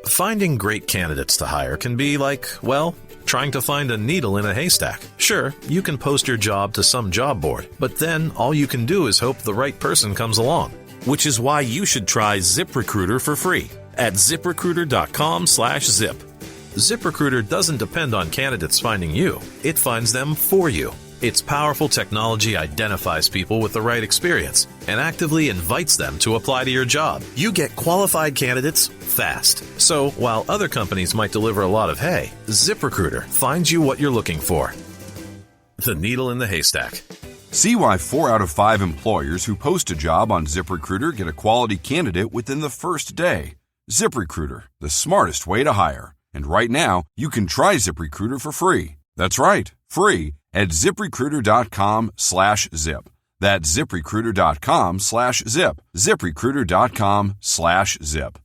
Finding great candidates to hire can be like, well, trying to find a needle in a haystack. Sure, you can post your job to some job board, but then all you can do is hope the right person comes along. Which is why you should try ZipRecruiter for free at ZipRecruiter.com/zip. ZipRecruiter doesn't depend on candidates finding you. It finds them for you. Its powerful technology identifies people with the right experience and actively invites them to apply to your job. You get qualified candidates fast. So while other companies might deliver a lot of hay, ZipRecruiter finds you what you're looking for. The needle in the haystack. See why 4 out of 5 employers who post a job on ZipRecruiter get a quality candidate within the first day. ZipRecruiter, the smartest way to hire. And right now, you can try ZipRecruiter for free. That's right, free at ZipRecruiter.com/zip. That's ZipRecruiter.com/zip. ZipRecruiter.com/zip.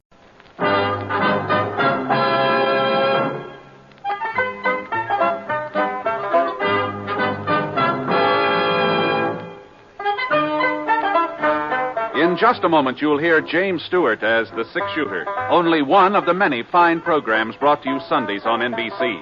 In just a moment, you'll hear James Stewart as the six-shooter, only one of the many fine programs brought to you Sundays on NBC.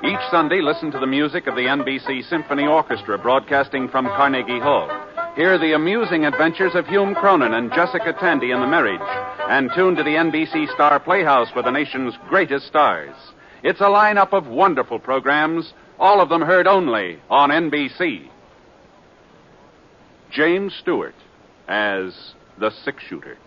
Each Sunday, listen to the music of the NBC Symphony Orchestra broadcasting from Carnegie Hall. Hear the amusing adventures of Hume Cronin and Jessica Tandy in The Marriage, and tune to the NBC Star Playhouse for the nation's greatest stars. It's a lineup of wonderful programs, all of them heard only on NBC. James Stewart as the six-shooter.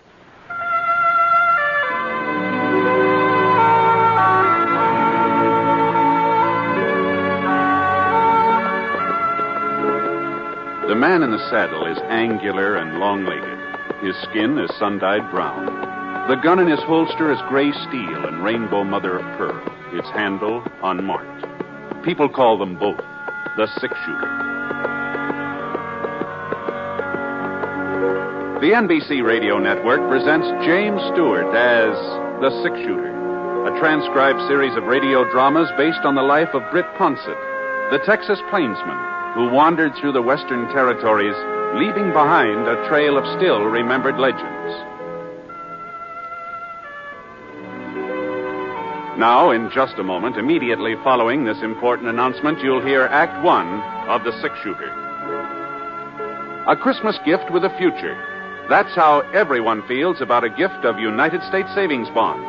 The man in the saddle is angular and long-legged. His skin is sun-dyed brown. The gun in his holster is gray steel and rainbow mother of pearl, its handle unmarked. People call them both the six-shooter. The NBC Radio Network presents James Stewart as the six-shooter, a transcribed series of radio dramas based on the life of Britt Ponsett, the Texas plainsman who wandered through the Western Territories, leaving behind a trail of still-remembered legends. Now, in just a moment, immediately following this important announcement, you'll hear Act One of The Six-Shooter. A Christmas gift with a future. That's how everyone feels about a gift of United States savings bonds.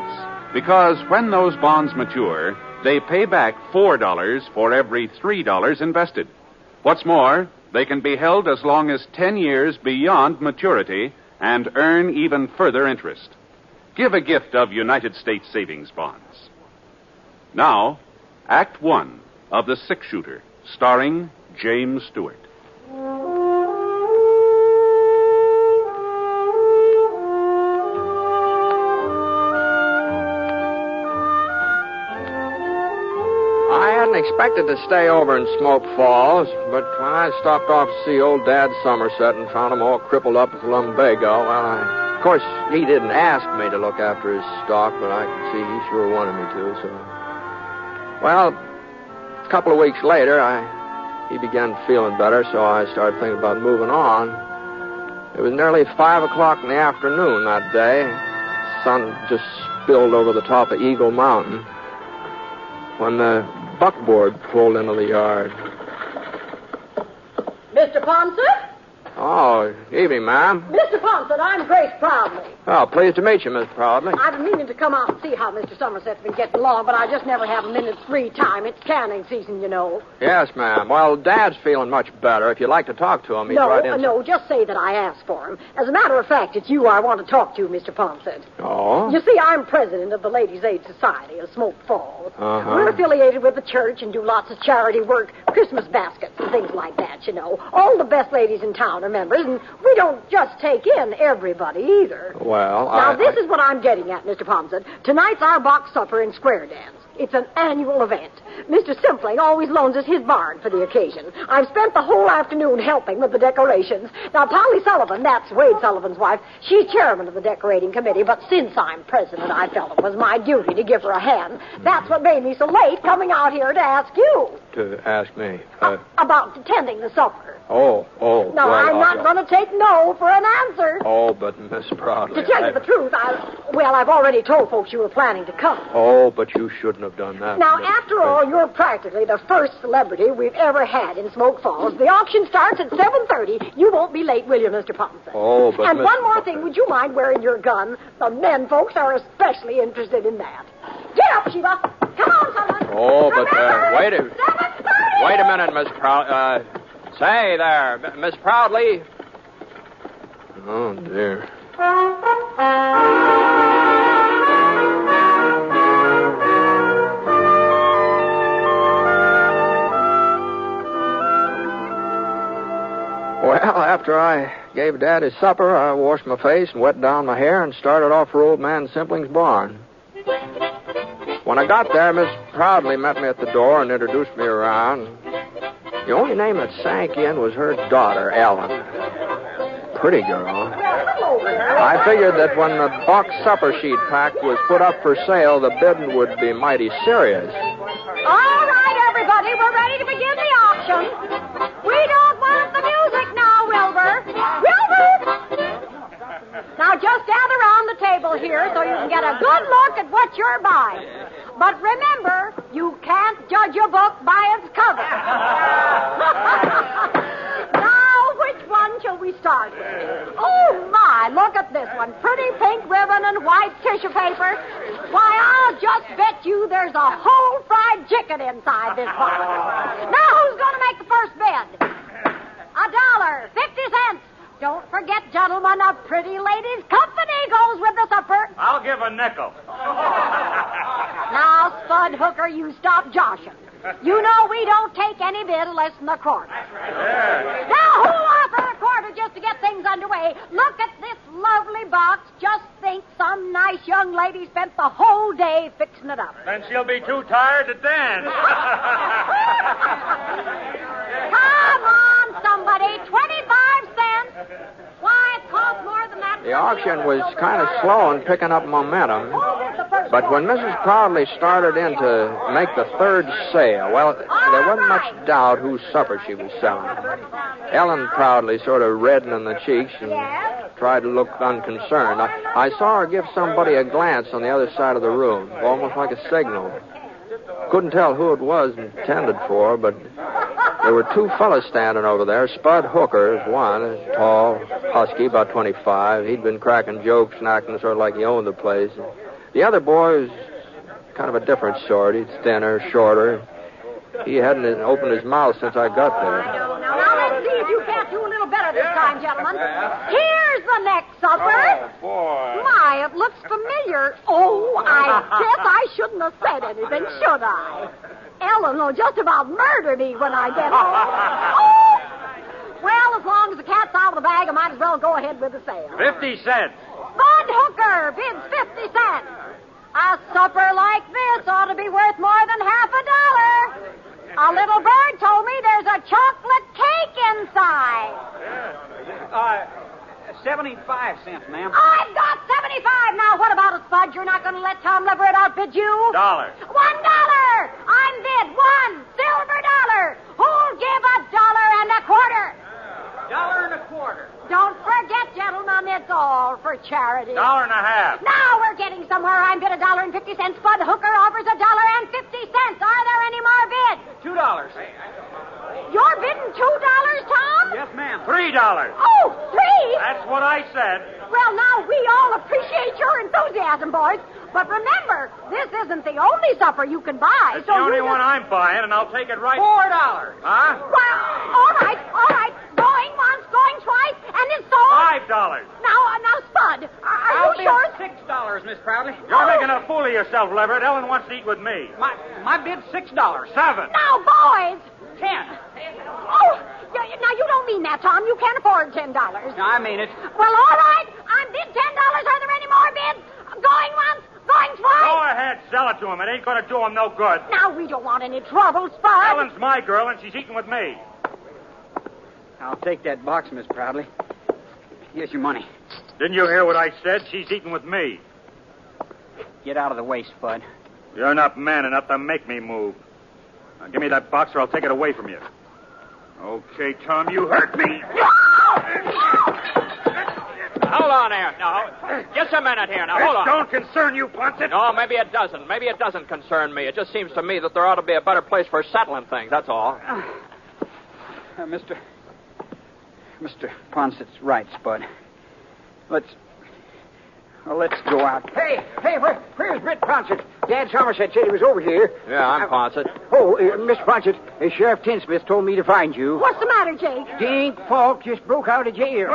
Because when those bonds mature, they pay back $4 for every $3 invested. What's more, they can be held as long as 10 years beyond maturity and earn even further interest. Give a gift of United States savings bonds. Now, Act One of The Six-Shooter, starring James Stewart. Expected to stay over in Smoke Falls, but when I stopped off to see old Dad Somerset and found him all crippled up with lumbago, well, of course, he didn't ask me to look after his stock, but I could see he sure wanted me to, so... Well, a couple of weeks later, he began feeling better, so I started thinking about moving on. It was nearly 5 o'clock in the afternoon that day. The sun just spilled over the top of Eagle Mountain when the buckboard pulled into the yard. Mr. Ponsett? Oh, evening, ma'am. Mr. Ponsett, I'm Grace Proudly. Oh, pleased to meet you, Miss Proudly. I've been meaning to come out and see how Mr. Somerset's been getting along, but I just never have a minute's free time. It's canning season, you know. Yes, ma'am. Well, Dad's feeling much better. If you'd like to talk to him, he's right in. No, just say that I asked for him. As a matter of fact, it's you I want to talk to, Mr. Ponsett. Oh? You see, I'm president of the Ladies' Aid Society of Smoke Falls. Uh-huh. We're affiliated with the church and do lots of charity work, Christmas baskets and things like that, you know. All the best ladies in town are members, and we don't just take in everybody either. Well, Now, this is what I'm getting at, Mr. Ponsett. Tonight's our box supper and square dance. It's an annual event. Mr. Simpling always loans us his barn for the occasion. I've spent the whole afternoon helping with the decorations. Now, Polly Sullivan, that's Wade Sullivan's wife, she's chairman of the decorating committee, but since I'm president, I felt it was my duty to give her a hand. That's what made me so late coming out here to ask you. To ask me? About attending the supper. Oh. Now, well, I'm not going to take no for an answer. Oh, but Miss Proudly... To tell you the truth, I've already told folks you were planning to come. Oh, but you shouldn't have done that. Now, after all, you're practically the first celebrity we've ever had in Smoke Falls. The auction starts at 7:30. You won't be late, will you, Mr. Pompson? Oh, but... And one more thing, would you mind wearing your gun? The men folks are especially interested in that. Get up, Sheba. Come on, someone. Oh, but, wait a minute, Miss say there, Miss Proudly. Oh, dear. Well, after I gave Dad his supper, I washed my face and wet down my hair and started off for old man Simpling's barn. When I got there, Miss Proudly met me at the door and introduced me around. The only name that sank in was her daughter, Ellen. Pretty girl. I figured that when the box supper sheet pack was put up for sale, the bidding would be mighty serious. All right, everybody, we're ready to begin the auction. We don't want the music now, Wilbur. Wilbur! Now, just gather around the table here so you can get a good look at what you're buying. But remember, you can't judge a book by its cover. Now, which one shall we start with? Oh, my, look at this one. Pretty pink ribbon and white tissue paper. Why, I'll just bet you there's a whole fried chicken inside this box. Now, who's going to make the first bid? $1.50. Don't forget, gentlemen, a pretty lady's company goes with the supper. I'll give a nickel. Now, Spud Hooker, you stop joshing. You know we don't take any bid less than a quarter. Yeah. Now, who'll offer a quarter just to get things underway? Look at this lovely box. Just think some nice young lady spent the whole day fixing it up. Then she'll be too tired to dance. Come on, somebody. 25 cents. Why, it costs more than that. The auction was kind of slow in picking up momentum. But when Mrs. Proudly started in to make the third sale, well, there wasn't much doubt whose supper she was selling. Ellen Proudly sort of reddened in the cheeks and tried to look unconcerned. I saw her give somebody a glance on the other side of the room, almost like a signal. Couldn't tell who it was intended for, but there were two fellas standing over there. Spud Hooker is one, tall, husky, about 25. He'd been cracking jokes and acting sort of like he owned the place. The other boy was kind of a different sort. He's thinner, shorter. He hadn't opened his mouth since I got there. Now, let's see if you can't do a little better this time, gentlemen. Here's the next supper. Oh, boy. My, it looks familiar. Oh, I guess I shouldn't have said anything, should I? Ellen will just about murder me when I get home. Oh! Well, as long as the cat's out of the bag, I might as well go ahead with the sale. 50 cents. Bud Hooker bids 50 cents. A supper like this ought to be worth more than $50. A little bird told me there's a chocolate cake inside. 75 cents, ma'am. I've got 75. Now, what about it, Spud? You're not going to let Tom Leverett outbid you? $1. $1. I'm bid $1 silver dollar. Who'll give $1.25? $1.25. Don't forget, gentlemen, it's all for charity. $1.50. Now we're getting somewhere. I'm bid $1.50. Spud Hooker offers $1.50. Are there any more bids? $2. You're bidding $2, Tom? Yes, ma'am. $3. Oh, $3? That's what I said. Well, now, we all appreciate your enthusiasm, boys. But remember, this isn't the only supper you can buy. It's the only one I'm buying, and I'll take it right... $4. Huh? Well, all right. Going once, going twice, and it's sold. $5. Now, Spud, are I'll you sure? bid $6, Miss Proudly. You're making a fool of yourself, Leverett. Ellen wants to eat with me. My bid's $6. 7. Now, boys. 10. Oh, now you don't mean that, Tom. You can't afford $10. No, I mean it. Well, all right. I'm bid $10. Are there any more bids? Going once, going twice. Go ahead, sell it to him. It ain't going to do him no good. Now, we don't want any trouble, Spud. Ellen's my girl, and she's eating with me. I'll take that box, Miss Proudly. Here's your money. Didn't you hear what I said? She's eating with me. Get out of the way, Spud. You're not man enough to make me move. Now, give me that box or I'll take it away from you. Okay, Tom, you hurt me. Hold on there. Now, just a minute here. Now, hold on. Don't concern you, Ponset. No, maybe it doesn't. Maybe it doesn't concern me. It just seems to me that there ought to be a better place for settling things, that's all. Mr. Ponset's right, Spud. Let's go out. Hey, where's Britt Ponsett? Dad Somerset said he was over here. Yeah, I'm Ponset. Mr. Ponsett, Sheriff Tinsmith told me to find you. What's the matter, Jake? Dink Falk just broke out of jail.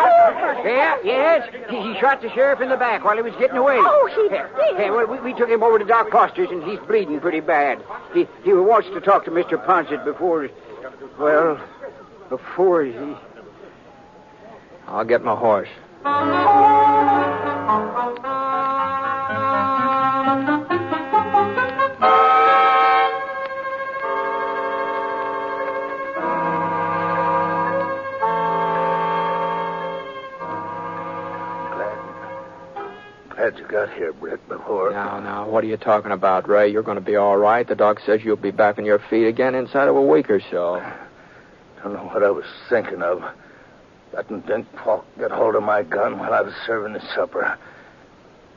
Yes. He shot the sheriff in the back while he was getting away. Oh, he did? Well, we took him over to Doc Foster's, and he's bleeding pretty bad. He wants to talk to Mr. Ponsett before he... I'll get my horse. Glad you got here, Britt, before... Now, what are you talking about, Ray? You're going to be all right. The doc says you'll be back on your feet again inside of a week or so. Don't know what I was thinking of. Letting Dink Falk get hold of my gun while I was serving his supper.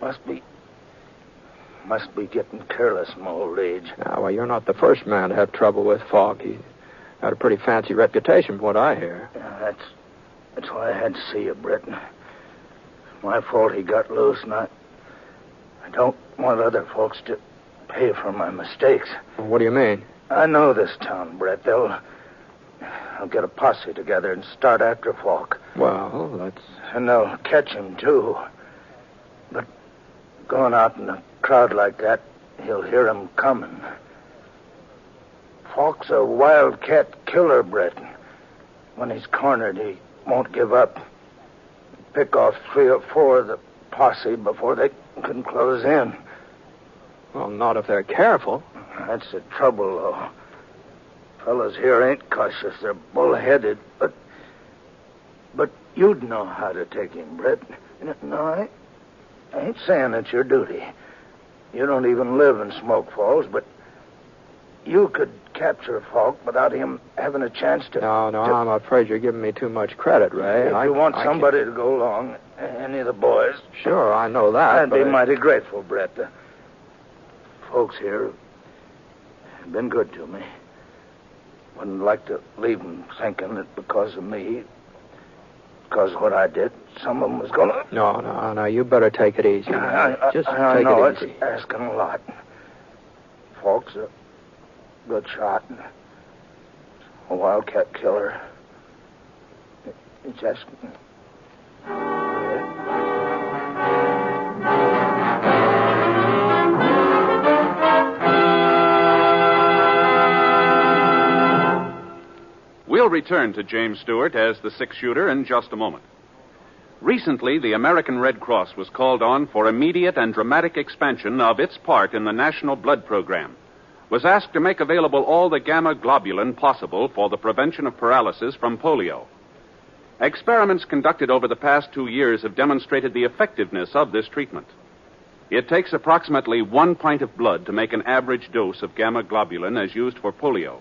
Must be getting careless in my old age. Now, well, you're not the first man to have trouble with Falk. He had a pretty fancy reputation, from what I hear. Yeah, that's why I had to see you, Britt. My fault he got loose, and I don't want other folks to pay for my mistakes. Well, what do you mean? I know this town, Brett. I'll get a posse together and start after Falk. Well, that's... And they'll catch him, too. But going out in a crowd like that, he'll hear him coming. Falk's a wildcat killer, Brett. When he's cornered, he won't give up. Pick off 3 or 4 of the posse before they can close in. Well, not if they're careful. That's the trouble, though. Fellas here ain't cautious. They're bullheaded, but you'd know how to take him, Brett. No, I ain't saying it's your duty. You don't even live in Smoke Falls, but you could capture Falk without him having a chance to... No, I'm afraid you're giving me too much credit, Ray. If you want somebody to go along, any of the boys... Sure, I know that, I'd be mighty grateful, Brett. The folks here have been good to me. Wouldn't like to leave them thinking that because of me, because of what I did, some of them was going to... No, you better take it easy. Just I take know it easy. It's asking a lot. Falk's a good shot. A wildcat killer. It's asking... We'll return to James Stewart as the six-shooter in just a moment. Recently, the American Red Cross was called on for immediate and dramatic expansion of its part in the National Blood Program. Was asked to make available all the gamma globulin possible for the prevention of paralysis from polio. Experiments conducted over the past 2 years have demonstrated the effectiveness of this treatment. It takes approximately 1 pint of blood to make an average dose of gamma globulin as used for polio.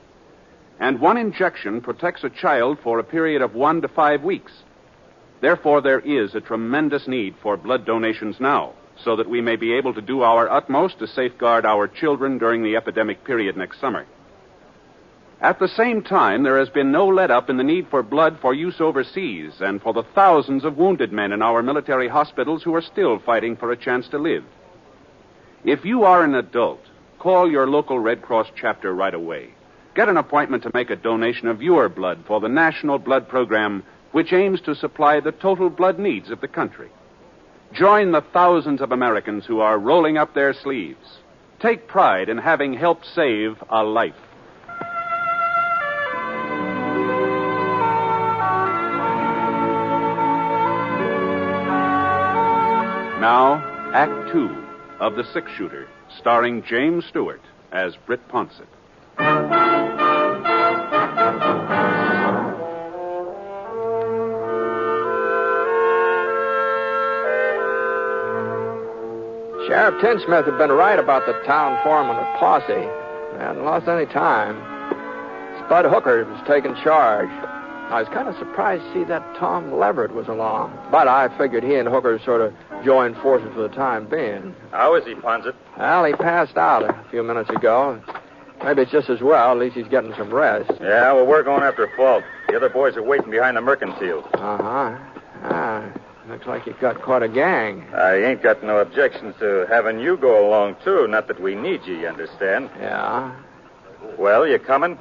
And 1 injection protects a child for a period of 1 to 5 weeks. Therefore, there is a tremendous need for blood donations now, so that we may be able to do our utmost to safeguard our children during the epidemic period next summer. At the same time, there has been no let-up in the need for blood for use overseas and for the thousands of wounded men in our military hospitals who are still fighting for a chance to live. If you are an adult, call your local Red Cross chapter right away. Get an appointment to make a donation of your blood for the National Blood Program, which aims to supply the total blood needs of the country. Join the thousands of Americans who are rolling up their sleeves. Take pride in having helped save a life. Now, Act 2 of The Six-Shooter, starring James Stewart as Britt Ponsett. Sheriff Tinsmith had been right about the town foreman of Posse. They hadn't lost any time. Spud Hooker was taking charge. I was kind of surprised to see that Tom Leverett was along. But I figured he and Hooker sort of joined forces for the time being. How is he, Ponsett? Well, he passed out a few minutes ago. Maybe it's just as well. At least he's getting some rest. Yeah, well, we're going after Falk. The other boys are waiting behind the mercantile. Uh-huh. Looks like you've got quite a gang. I ain't got no objections to having you go along, too. Not that we need you understand? Yeah. Well, you coming?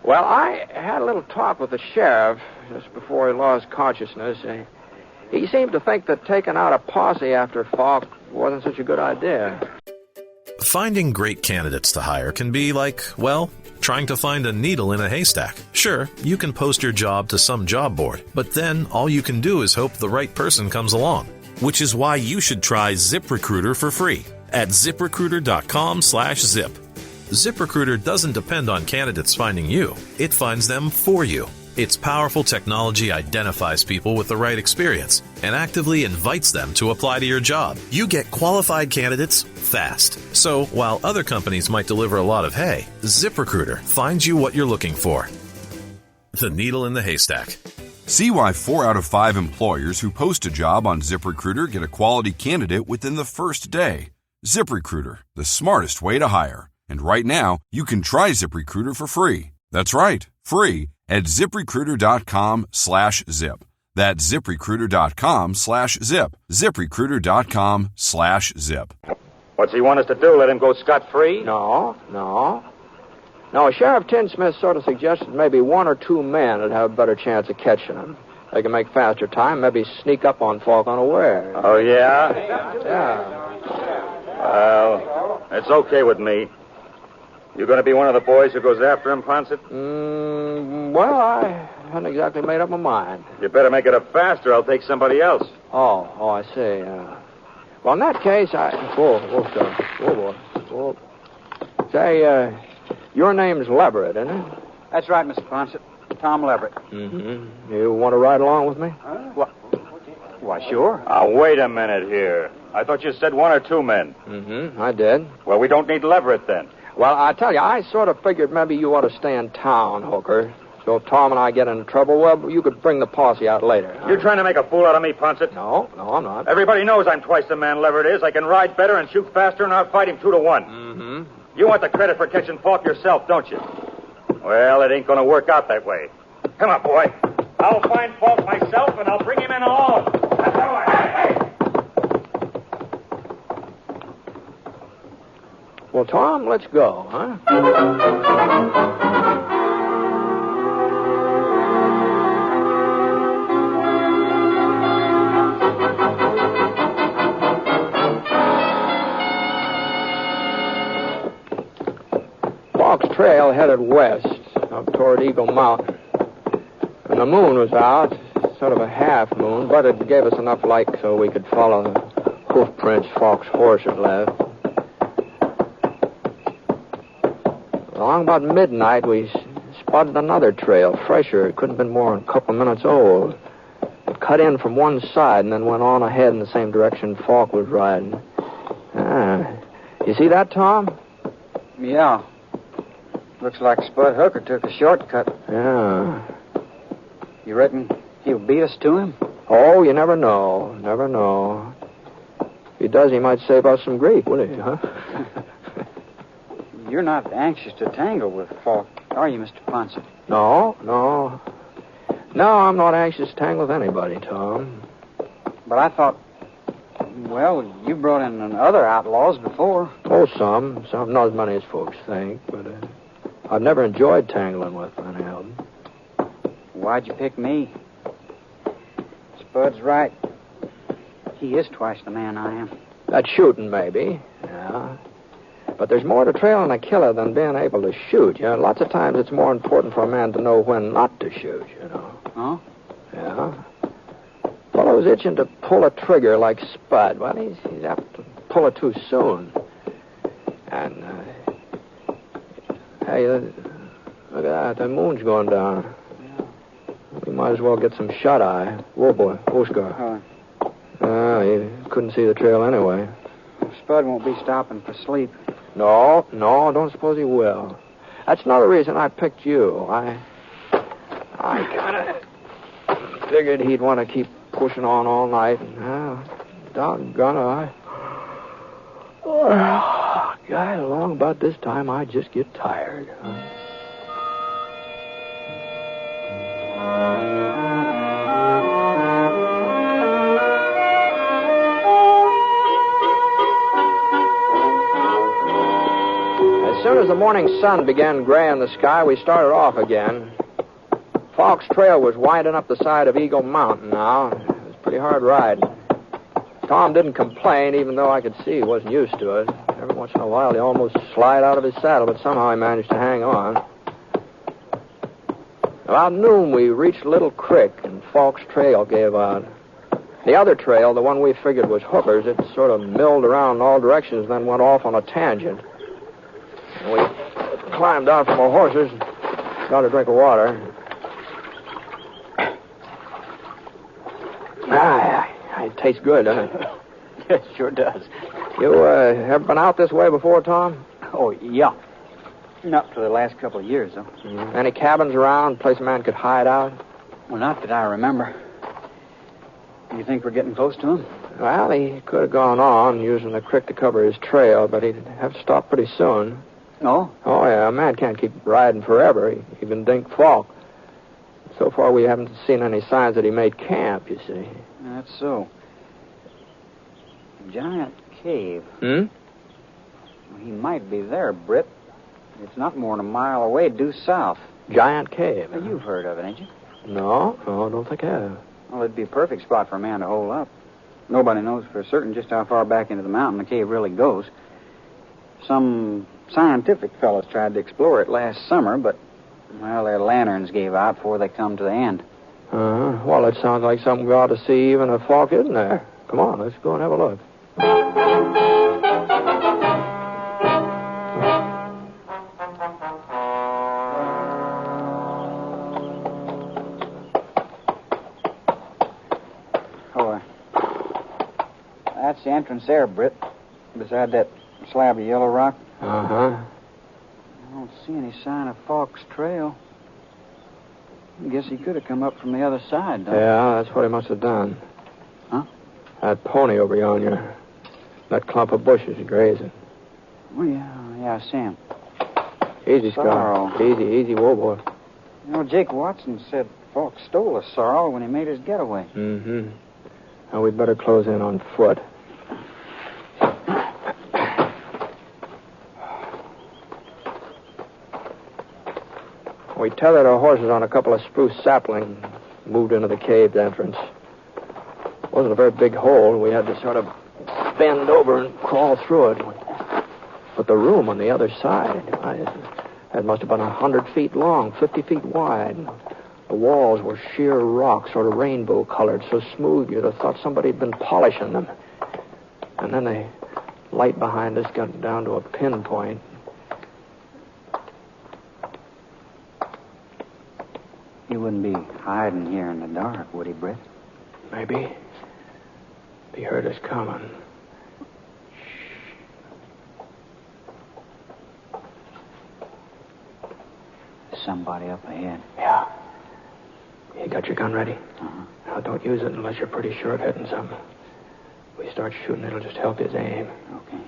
Well, I had a little talk with the sheriff just before he lost consciousness. He seemed to think that taking out a posse after Falk wasn't such a good idea. Finding great candidates to hire can be like, well, trying to find a needle in a haystack. Sure, you can post your job to some job board, but then all you can do is hope the right person comes along. Which is why you should try ZipRecruiter for free at ZipRecruiter.com/zip. ZipRecruiter doesn't depend on candidates finding you. It finds them for you. Its powerful technology identifies people with the right experience and actively invites them to apply to your job. You get qualified candidates fast. So while other companies might deliver a lot of hay, ZipRecruiter finds you what you're looking for. The needle in the haystack. See why 4 out of 5 employers who post a job on ZipRecruiter get a quality candidate within the first day. ZipRecruiter, the smartest way to hire. And right now, you can try ZipRecruiter for free. That's right, free at ZipRecruiter.com/zip. That's ZipRecruiter.com/zip. ZipRecruiter.com/zip. What's he want us to do? Let him go scot-free? No. Sheriff Tinsmith sort of suggested maybe 1 or 2 men would have a better chance of catching him. They can make faster time, maybe sneak up on Falk unaware. Oh, yeah? Yeah. Well, it's okay with me. You going to be one of the boys who goes after him, Ponsett? Well, I hadn't exactly made up my mind. You better make it up faster. I'll take somebody else. Oh, I see. Well, in that case, Whoa, boy. Say, your name's Leverett, isn't it? That's right, Mr. Ponsett. Tom Leverett. Mm-hmm. You want to ride along with me? Why, sure. Wait a minute here. I thought you said 1 or 2 men. Mm-hmm, I did. Well, we don't need Leverett then. Well, I tell you, I sort of figured maybe you ought to stay in town, Hooker. So if Tom and I get into trouble, well, you could bring the posse out later. You're trying to make a fool out of me, Ponsett? No, I'm not. Everybody knows I'm twice the man Leverett is. I can ride better and shoot faster, and I'll fight him 2 to 1. Mm-hmm. You want the credit for catching Falk yourself, don't you? Well, it ain't going to work out that way. Come on, boy. I'll find Falk myself, and I'll bring him in alone. That's the way. Hey! Well, Tom, let's go, huh? Falk's trail headed west, up toward Eagle Mountain. And the moon was out, sort of a half moon, but it gave us enough light so we could follow the hoof prints Falk's horse had left. Along about midnight, we spotted another trail, fresher. It couldn't have been more than a couple of minutes old. It cut in from one side and then went on ahead in the same direction Falk was riding. You see that, Tom? Yeah. Looks like Spud Hooker took a shortcut. Yeah. You reckon he'll beat us to him? Oh, you never know. Never know. If he does, he might save us some grief, wouldn't he, huh? You're not anxious to tangle with Falk, are you, Mr. Ponsett? No, I'm not anxious to tangle with anybody, Tom. But I thought, well, you brought in other outlaws before. Oh, some. Not as many as folks think, but I've never enjoyed tangling with any of them. Why'd you pick me? Spud's right. He is twice the man I am. That's shooting, maybe. Yeah. But there's more to trailing a killer than being able to shoot. You know, lots of times it's more important for a man to know when not to shoot, you know. Huh? Yeah. Fellow's itching to pull a trigger like Spud. Well, he's apt to pull it too soon. And, hey, look at that. The moon's going down. We might as well get some shut-eye. Whoa, boy. Oscar. You couldn't see the trail anyway. Spud won't be stopping for sleep. No, don't suppose he will. That's another reason I picked you. I kind of figured he'd want to keep pushing on all night. And, doggone it, God, along about this time, I just get tired. As soon as the morning sun began graying the sky, we started off again. Falk's trail was winding up the side of Eagle Mountain now. It was a pretty hard ride. Tom didn't complain, even though I could see he wasn't used to it. Every once in a while, he'd almost slide out of his saddle, but somehow he managed to hang on. About noon, we reached Little Creek, and Falk's trail gave out. The other trail, the one we figured was Hooker's, it sort of milled around in all directions, then went off on a tangent. And we climbed out from our horses and got a drink of water. It tastes good, doesn't it? It sure does. You ever been out this way before, Tom? Oh, yeah. Not for the last couple of years, though. Any cabins around, place a man could hide out? Well, not that I remember. You think we're getting close to him? Well, he could have gone on using the creek to cover his trail, but he'd have to stop pretty soon. Oh? Oh, yeah. A man can't keep riding forever. Even Dink Falk. So far, we haven't seen any signs that he made camp, you see. That's so. A giant cave. Hmm? Well, he might be there, Britt. It's not more than a mile away, due south. Giant cave. Well, you've heard of it, ain't you? No, I don't think I have. Well, it'd be a perfect spot for a man to hole up. Nobody knows for certain just how far back into the mountain the cave really goes. Some scientific fellows tried to explore it last summer, but, well, their lanterns gave out before they come to the end. Well, it sounds like something we ought to see even if Falk isn't there. Come on, let's go and have a look. That's the entrance there, Britt. Beside that slab of yellow rock. Uh-huh. I don't see any sign of Falk's trail. I guess he could have come up from the other side, though. Yeah, that's what he must have done. Huh? That pony over yonder. That clump of bushes grazing. Oh, yeah, I see him. Easy, Scar. Easy, whoa, boy. You know, Jake Watson said Falk stole a sorrel when he made his getaway. Mm-hmm. Now, we'd better close in on foot. We tethered our horses on a couple of spruce saplings, moved into the cave entrance. It wasn't a very big hole. We had to sort of bend over and crawl through it. But the room on the other side, it must have been 100 feet long, 50 feet wide. The walls were sheer rock, sort of rainbow-colored, so smooth you'd have thought somebody had been polishing them. And then the light behind us got down to a pinpoint. He wouldn't be hiding here in the dark, would he, Britt? Maybe. He heard us coming. Somebody up ahead. Yeah. You got your gun ready? Uh-huh. Now, don't use it unless you're pretty sure of hitting something. If we start shooting, it'll just help his aim. Okay.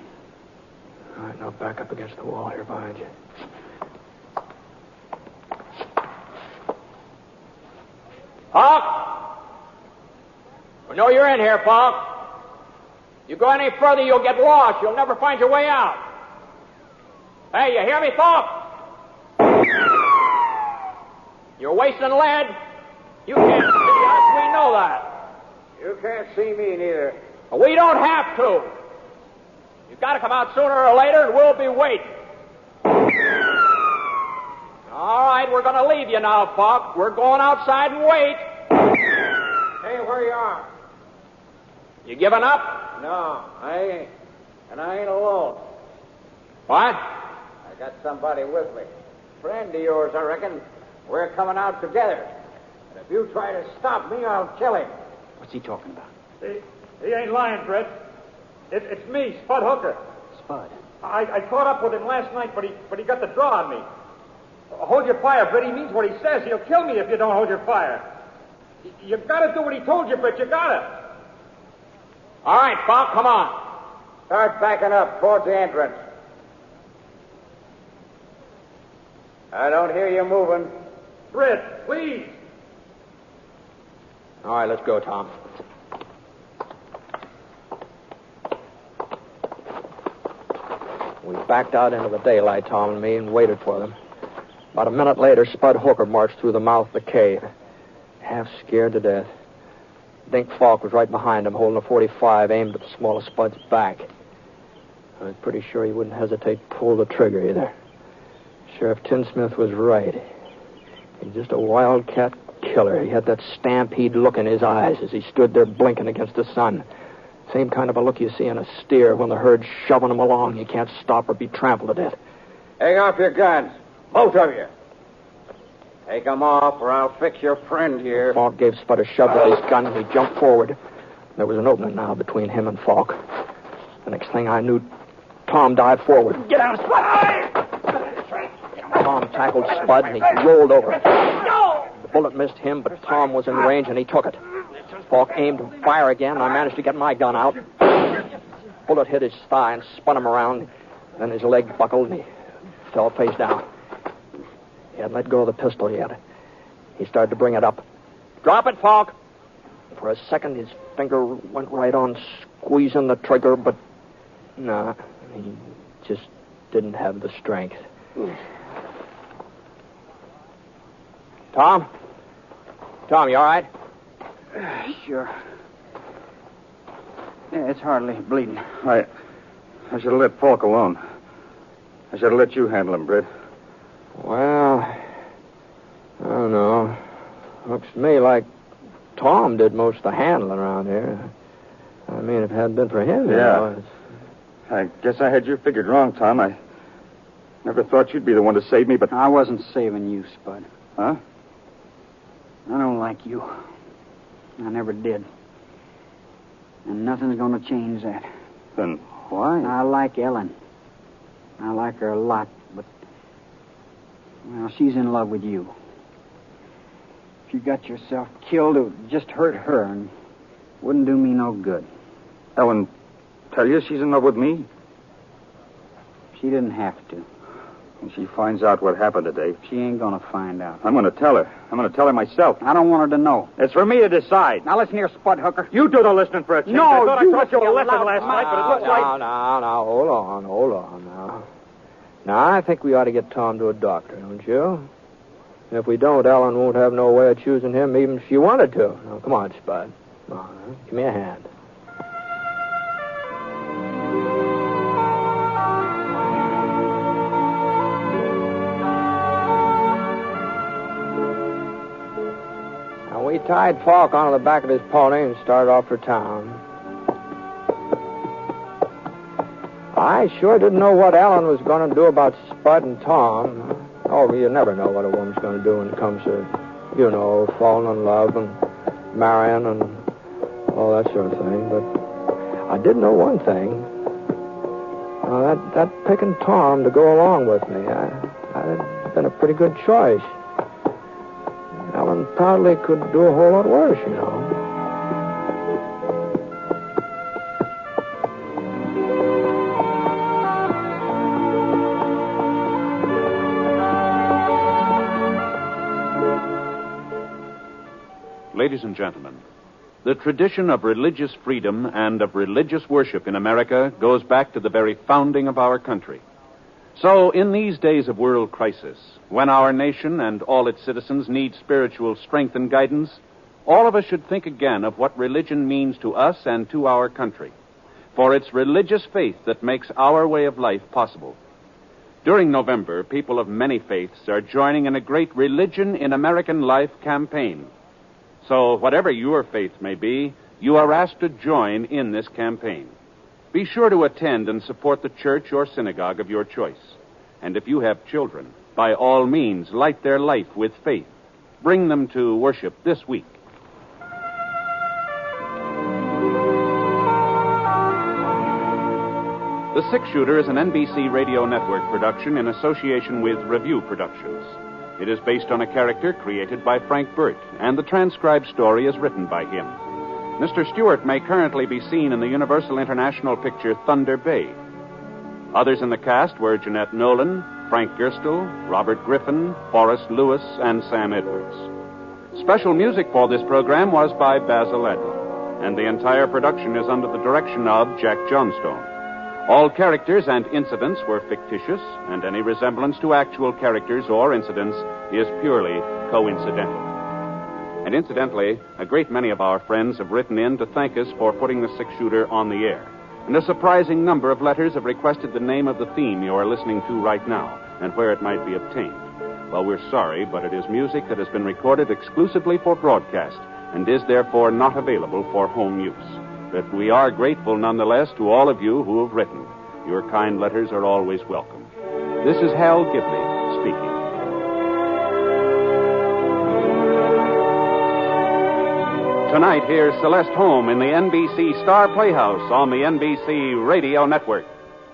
All right, now back up against the wall here behind you. Falk! We know you're in here, Falk. You go any further, you'll get lost. You'll never find your way out. Hey, you hear me, Falk? You're wasting lead. You can't see us. We know that. You can't see me neither. We don't have to. You've got to come out sooner or later, and we'll be waiting. All right, we're going to leave you now, Falk. We're going outside and wait. Hey, where you are? You giving up? No, I ain't. And I ain't alone. What? I got somebody with me. Friend of yours, I reckon. We're coming out together. And if you try to stop me, I'll kill him. What's he talking about? He ain't lying, Brett. It's me, Spud Hooker. Spud. I caught up with him last night, but he got the draw on me. Hold your fire, Brett. He means what he says. He'll kill me if you don't hold your fire. You've got to do what he told you, Brett. You got to. All right, Falk, come on. Start backing up towards the entrance. I don't hear you moving. Brett, please. All right, let's go, Tom. We backed out into the daylight, Tom and me, and waited for them. About a minute later, Spud Hooker marched through the mouth of the cave, half scared to death. Dink Falk was right behind him, holding a .45 aimed at the small of Spud's back. I was pretty sure he wouldn't hesitate to pull the trigger either. Sheriff Tinsmith was right. He's just a wildcat killer. He had that stampede look in his eyes as he stood there blinking against the sun. Same kind of a look you see in a steer when the herd's shoving him along. You can't stop or be trampled to death. Hang off your guns. Both of you. Take them off or I'll fix your friend here. Falk gave Spud a shove with his gun and he jumped forward. There was an opening now between him and Falk. The next thing I knew, Tom dived forward. Get out, Spud! Tom tackled Spud and he rolled over. The bullet missed him, but Tom was in range and he took it. Falk aimed to fire again, and I managed to get my gun out. Bullet hit his thigh and spun him around. Then his leg buckled and he fell face down. He hadn't let go of the pistol yet. He started to bring it up. Drop it, Falk! For a second, his finger went right on squeezing the trigger, but no, he just didn't have the strength. Tom? Tom, you all right? Sure. Yeah, it's hardly bleeding. I should have let Falk alone. I should have let you handle him, Britt. Well, I don't know. Looks to me like Tom did most of the handling around here. I mean, if it hadn't been for him, you know, I guess I had you figured wrong, Tom. I never thought you'd be the one to save me, but... I wasn't saving you, Spud. Huh? I don't like you. I never did. And nothing's going to change that. Then why? I like Ellen. I like her a lot, but... well, she's in love with you. If you got yourself killed, it would just hurt her and wouldn't do me no good. Ellen, tell you she's in love with me? She didn't have to. When she finds out what happened today... she ain't going to find out. I'm going to tell her. I'm going to tell her myself. I don't want her to know. It's for me to decide. Now listen here, Spud Hooker. You do the listening for a change. No, I thought you I taught you a lesson loud last night, but it looks like... Now, hold on, now. Now, I think we ought to get Tom to a doctor, don't you? And if we don't, Ellen won't have no way of choosing him even if she wanted to. Now, come on, Spud. Come on, huh? Give me a hand. We tied Falk onto the back of his pony and started off for town. I sure didn't know what Ellen was going to do about Spud and Tom. Oh, you never know what a woman's going to do when it comes to, you know, falling in love and marrying and all that sort of thing. But I did know one thing. That picking Tom to go along with me, I'd been a pretty good choice. Ellen probably could do a whole lot worse, you know. Ladies and gentlemen, the tradition of religious freedom and of religious worship in America goes back to the very founding of our country. So, in these days of world crisis, when our nation and all its citizens need spiritual strength and guidance, all of us should think again of what religion means to us and to our country. For it's religious faith that makes our way of life possible. During November, people of many faiths are joining in a great Religion in American Life campaign. So, whatever your faith may be, you are asked to join in this campaign. Be sure to attend and support the church or synagogue of your choice. And if you have children, by all means, light their life with faith. Bring them to worship this week. The Six Shooter is an NBC Radio Network production in association with Review Productions. It is based on a character created by Frank Burt, and the transcribed story is written by him. Mr. Stewart may currently be seen in the Universal International picture Thunder Bay. Others in the cast were Jeanette Nolan, Frank Gerstle, Robert Griffin, Forrest Lewis, and Sam Edwards. Special music for this program was by Basil Adlam, and the entire production is under the direction of Jack Johnstone. All characters and incidents were fictitious, and any resemblance to actual characters or incidents is purely coincidental. And incidentally, a great many of our friends have written in to thank us for putting the Six Shooter on the air. And a surprising number of letters have requested the name of the theme you are listening to right now and where it might be obtained. Well, we're sorry, but it is music that has been recorded exclusively for broadcast and is therefore not available for home use. But we are grateful nonetheless to all of you who have written. Your kind letters are always welcome. This is Hal Gibley speaking. Tonight, here's Celeste Holm in the NBC Star Playhouse on the NBC Radio Network.